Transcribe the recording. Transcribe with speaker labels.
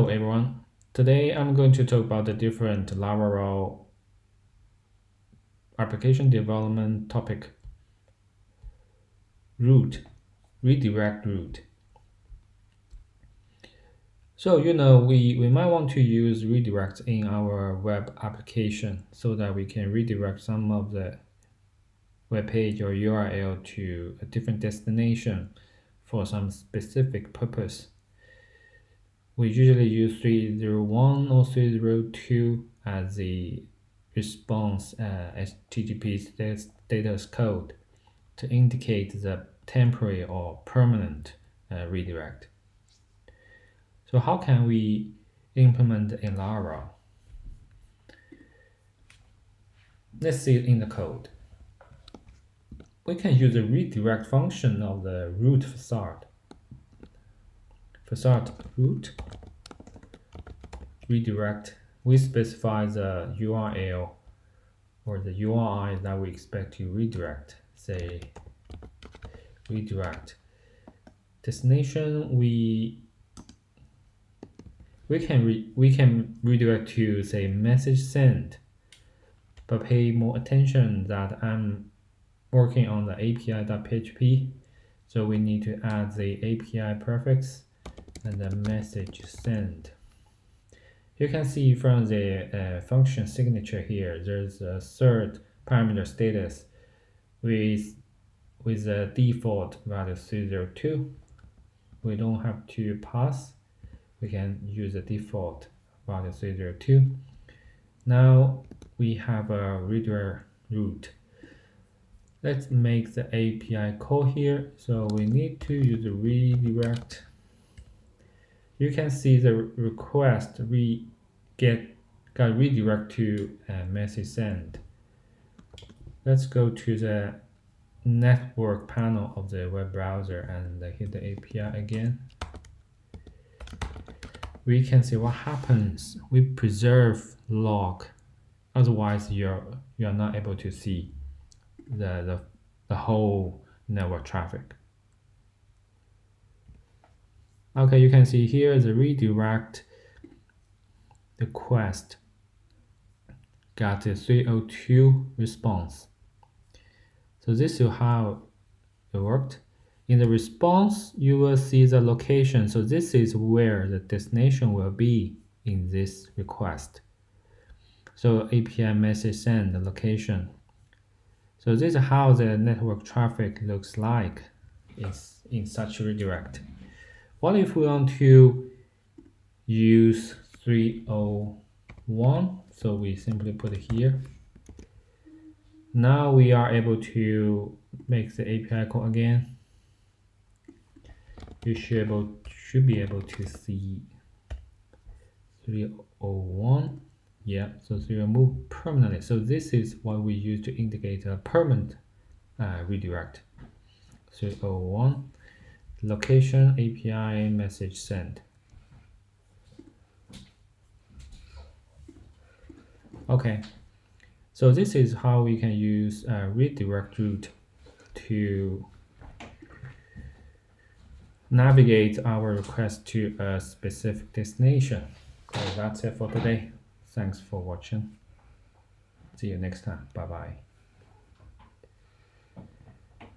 Speaker 1: Hello everyone. Today I'm going to talk about the different Laravel application development topic. Route, redirect route. So we might want to use redirects in our web application so that we can redirect some of the web page or URL to a different destination for some specific purpose. We usually use 301 or 302 as the response HTTP status code to indicate the temporary or permanent redirect. So how can we implement in Laravel? Let's see it in the code. We can use the redirect function of the root facade. Facade root redirect. We specify the URL or the URI that we expect to redirect. Say redirect destination. We can redirect to say message send, but pay more attention that I'm working on the API.php, so we need to add the API prefix and the message send. You can see from the function signature here, there's a third parameter status with the default value 302. We don't have to pass. We can use the default value 302. Now we have a redirect route. Let's make the API call here. So we need to use the redirect. You can see the request got redirect to message send. Let's go to the network panel of the web browser and hit the API again. We can see what happens. We preserve log, otherwise you're not able to see the whole network traffic. Okay, you can see here the redirect request got a 302 response. So this is how it worked. In the response, you will see the location. So this is where the destination will be in this request. So API message send the location. So this is how the network traffic looks like in such redirect. What if we want to use 301? So we simply put it here. Now we are able to make the API call again. You should be able to see 301. Yeah, so 3 move permanently. So this is what we use to indicate a permanent redirect. 301 location API message send. Okay, so this is how we can use redirect route to navigate our request to a specific destination. So that's it for today. Thanks for watching. See you next time. Bye bye.